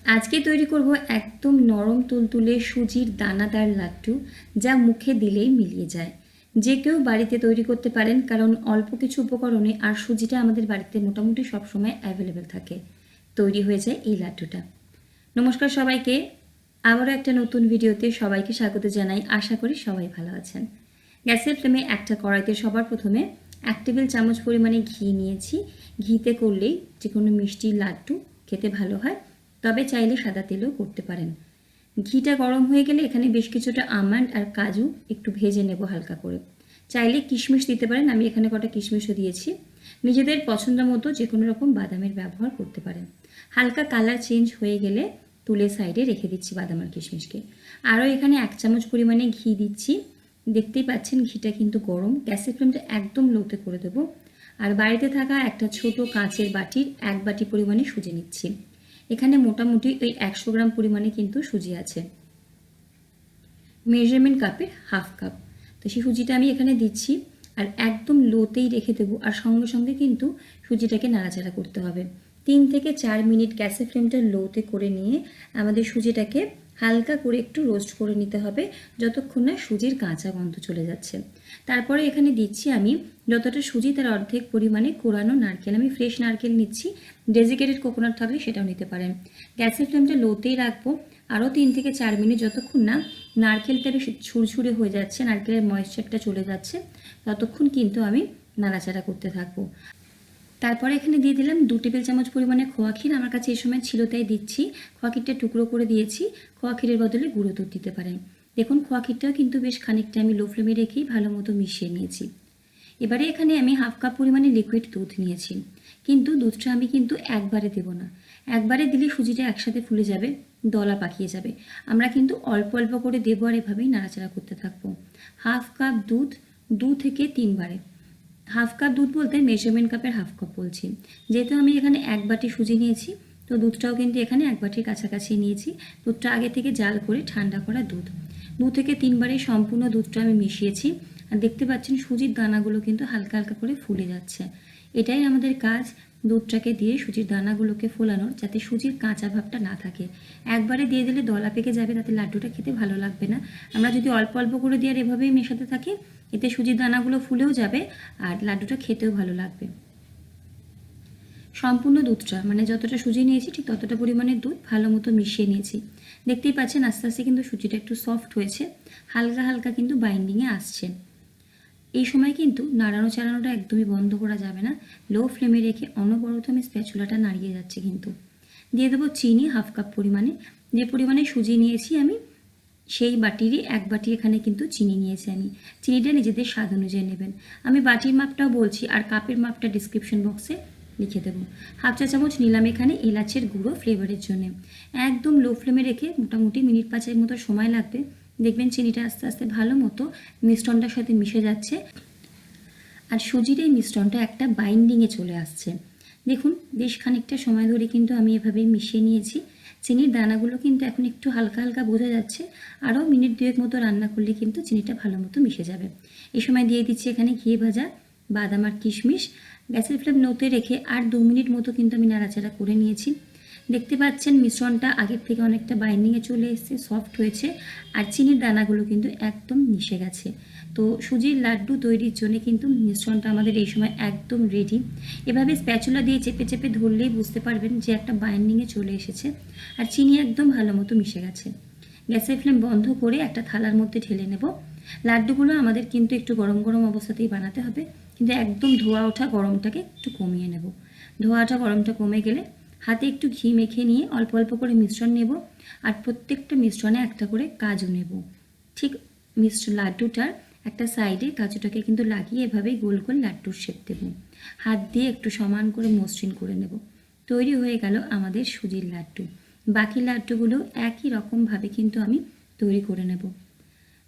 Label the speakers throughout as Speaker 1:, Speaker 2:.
Speaker 1: আজকে তৈরি করব একদম নরম তুলতুলে সুজির দানাদার লাড্ডু, যা মুখে দিলেই মিলিয়ে যায়। যে কেউ বাড়িতে তৈরি করতে পারেন, কারণ অল্প কিছু উপকরণে আর সুজিটা আমাদের বাড়িতে মোটামুটি সবসময় অ্যাভেলেবেল থাকে। তৈরি হয়ে যায় এই লাড্ডুটা। নমস্কার সবাইকে, আবারও একটা নতুন ভিডিওতে সবাইকে স্বাগত জানাই। আশা করি সবাই ভালো আছেন। গ্যাসের ফ্লেমে একটা কড়াইতে সবার প্রথমে 1 টেবিল চামচ পরিমাণে ঘি নিয়েছি। ঘিতে করলেই যে কোনো মিষ্টি লাড্ডু খেতে ভালো হয়, তবে চাইলে সাদা তেলেও করতে পারেন। ঘিটা গরম হয়ে গেলে এখানে বেশ কিছুটা আমন্ড আর কাজু একটু ভেজে নেব হালকা করে। চাইলে কিশমিশ দিতে পারেন, আমি এখানে কটা কিশমিশও দিয়েছি। নিজেদের পছন্দ মতো যে কোনো রকম বাদামের ব্যবহার করতে পারেন। হালকা কালার চেঞ্জ হয়ে গেলে তুলে সাইডে রেখে দিচ্ছি বাদাম আর কিশমিশকে। আরও এখানে 1 চামচ পরিমাণে ঘি দিচ্ছি। দেখতেই পাচ্ছেন ঘিটা কিন্তু গরম। গ্যাসের ফ্লেমটা একদম লোতে করে দেবো। আর বাড়িতে থাকা একটা ছোট কাঁচের বাটির 1 বাটি পরিমাণে সুজি নিচ্ছি। এখানে মোটামুটি ওই 100 গ্রাম পরিমাণে কিন্তু সুজি আছে, মেজারমেন্ট কাপের হাফ কাপ। তো সেই সুজিটা আমি এখানে দিচ্ছি আর একদম লোতেই রেখে দেবো। আর সঙ্গে সঙ্গে কিন্তু সুজিটাকে নাড়াচাড়া করতে হবে। 3 থেকে 4 মিনিট গ্যাসের ফ্লেমটা লোতে করে নিয়ে আমাদের সুজিটাকে হালকা করে একটু রোস্ট করে নিতে হবে, যতক্ষণ না সুজির কাঁচা গন্ধ চলে যাচ্ছে। তারপরে এখানে দিচ্ছি আমি যতটা সুজি তার অর্ধেক পরিমাণে কোরানো নারকেল। আমি ফ্রেশ নারকেল নিচ্ছি, ডেজিকেটেড কোকোনাট থাকলে সেটাও নিতে পারেন। গ্যাসের ফ্লেমটা লোতেই রাখবো আরও 3 থেকে 4 মিনিট, যতক্ষণ না নারকেলটা বেশ ঝুরঝুরে হয়ে যাচ্ছে, নারকেলের ময়েশ্চারটা চলে যাচ্ছে, ততক্ষণ কিন্তু আমি নাড়াচাড়া করতে থাকবো। তারপরে এখানে দিয়ে দিলাম 2 টেবিল চামচ পরিমাণে খোয়া ক্ষীর। আমার কাছে এই সময় ছিল তাই দিচ্ছি। খোয়া ক্ষীরটা টুকরো করে দিয়েছি। খোয়া ক্ষীরের বদলে গুঁড়ো দুধ দিতে পারেন। দেখুন খোয়া ক্ষীরটাও কিন্তু বেশ খানিকটা আমি লো ফ্লেমে রেখেই ভালো মতো মিশিয়ে নিয়েছি। এবারে এখানে আমি হাফ কাপ পরিমাণে লিকুইড দুধ নিয়েছি, কিন্তু দুধটা আমি কিন্তু একবারে দেবো না। একবারে দিলে সুজিটা একসাথে ফুলে যাবে, দলা পাকিয়ে যাবে। আমরা কিন্তু অল্প অল্প করে দেবো আর এভাবেই নাড়াচাড়া করতে থাকবো। হাফ কাপ দুধ 2 থেকে 3 বারে। হাফ কাপ দুধ বলতে মেজারমেন্ট কাপের হাফ কাপ বলছি। যেহেতু আমি এখানে 1 বাটি সুজি নিয়েছি, তো দুধটাও কিন্তু এখানে 1 বাটির কাছাকাছি নিয়েছি। দুধটা আগে থেকে জাল করে ঠান্ডা করা দুধ। 2 থেকে 3 বারে সম্পূর্ণ দুধটা আমি মিশিয়েছি। আর দেখতে পাচ্ছেন সুজির দানাগুলো কিন্তু হালকা হালকা করে ফুলে যাচ্ছে। এটাই আমাদের কাজ, দুধটাকে দিয়ে সুজির দানাগুলোকে ফোলানোর, যাতে সুজির কাঁচা ভাবটা না থাকে। একবারে দিয়ে দিলে দলা পেকে যাবে, তাতে লাড্ডুটা খেতে ভালো লাগবে না। আমরা যদি অল্প অল্প করে দিয়ে আর এভাবেই মেশাতে থাকি, এতে সুজির দানাগুলো ফুলেও যাবে আর লাড্ডুটা খেতেও ভালো লাগবে। সম্পূর্ণ দুধটা, মানে যতটা সুজি নিয়েছি ঠিক ততটা পরিমাণের দুধ ভালো মতো মিশিয়ে নিয়েছি। দেখতেই পাচ্ছেন আস্তে আস্তে কিন্তু সুজিটা একটু সফট হয়েছে, হালকা হালকা কিন্তু বাইন্ডিংয়ে আসছে। এই সময় কিন্তু নাড়ানো চাড়ানোটা একদমই বন্ধ করা যাবে না। লো ফ্লেমে রেখে অনবরত আমি স্প্যাচুলাটা নাড়িয়ে যাচ্ছি। কিন্তু দিয়ে দেবো চিনি হাফ কাপ পরিমাণে। যে পরিমাণে সুজি নিয়েছি আমি সেই বাটিরই 1 বাটি এখানে কিন্তু চিনি নিয়েছি আমি। চিনিটা নিজেদের স্বাদ অনুযায়ী নেবেন। আমি বাটির মাপটাও বলছি আর কাপের মাপটা ডিসক্রিপশন বক্সে লিখে দেবো। হাফ চা চামচ নিলাম এখানে এলাচের গুঁড়ো ফ্লেভারের জন্য। একদম লো ফ্লেমে রেখে মোটামুটি মিনিট 5 মতো সময় লাগবে। দেখবেন চিনিটা আস্তে আস্তে ভালো মতো মিশ্রণটার সাথে মিশে যাচ্ছে আর সুজির এই মিশ্রণটা একটা বাইন্ডিংয়ে চলে আসছে। দেখুন বেশ খানিকটা সময় ধরে কিন্তু আমি এভাবেই মিশিয়ে নিয়েছি। চিনির দানাগুলো কিন্তু এখন একটু হালকা হালকা বোঝা যাচ্ছে। আরও মিনিট 2 মতো রান্না করলে কিন্তু চিনিটা ভালো মতো মিশে যাবে। এই সময় দিয়ে দিচ্ছি এখানে ঘি ভাজা বাদাম আর কিশমিশ। গ্যাসের ফ্লেম লোতে রেখে আর 2 মিনিট মতো কিন্তু আমি নাড়াচাড়া করে নিয়েছি। দেখতে পাচ্ছেন মিশ্রণটা আগের থেকে অনেকটা বাইন্ডিংয়ে চলে এসেছে, সফট হয়েছে আর চিনির দানাগুলো কিন্তু একদম মিশে গেছে। তো সুজির লাড্ডু তৈরির জন্য কিন্তু মিশ্রণটা আমাদের এই সময় একদম রেডি। এভাবে স্প্যাচুলা দিয়ে চেপে চেপে ধরলেই বুঝতে পারবেন যে একটা বাইন্ডিংয়ে চলে এসেছে আর চিনি একদম ভালো মতো মিশে গেছে। গ্যাসের ফ্লেম বন্ধ করে একটা থালার মধ্যে ঢেলে নেব। লাড্ডুগুলো আমাদের কিন্তু একটু গরম গরম অবস্থাতেই বানাতে হবে, কিন্তু একদম ধোয়া ওঠা গরমটাকে একটু কমিয়ে নেব। ধোয়াটা গরমটা কমে গেলে হাতে একটু ঘি মেখে নিয়ে অল্প অল্প করে মিশ্রণ নেব আর প্রত্যেকটা মিশ্রণে একটা করে কাজু নেব। ঠিক লাড্ডুটার একটা সাইডে কাজুটাকে কিন্তু লাগিয়ে এভাবেই গোল গোল লাড্ডুর শেপ দেব। হাত দিয়ে একটু সমান করে মসৃণ করে নেব। তৈরি হয়ে গেল আমাদের সুজির লাড্ডু। বাকি লাড্ডুগুলো একই রকমভাবে কিন্তু আমি তৈরি করে নেব।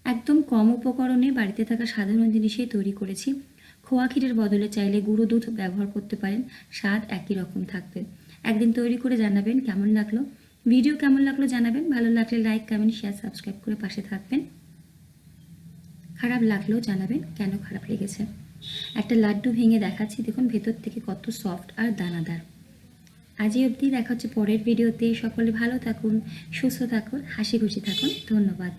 Speaker 1: একদম কম উপকরণে বাড়িতে থাকা সাধারণ জিনিসেই তৈরি করেছি। খোয়া ক্ষীরের বদলে চাইলে গুঁড়ো দুধ ব্যবহার করতে পারেন, স্বাদ একই রকম থাকবে। একদিন তৈরি করে জানাবেন কেমন লাগলো। ভিডিও কেমন লাগলো জানাবেন। ভালো লাগলে লাইক কমেন্ট শেয়ার সাবস্ক্রাইব করে পাশে থাকবেন। খারাপ লাগলেও জানাবেন কেন খারাপ লেগেছে। একটা লাড্ডু ভেঙে দেখাচ্ছি, দেখুন ভেতর থেকে কত সফট আর দানাদার। আজই অবধি, দেখা হচ্ছে পরের ভিডিওতে। সকলে ভালো থাকুন, সুস্থ থাকুন, হাসি খুশি থাকুন। ধন্যবাদ।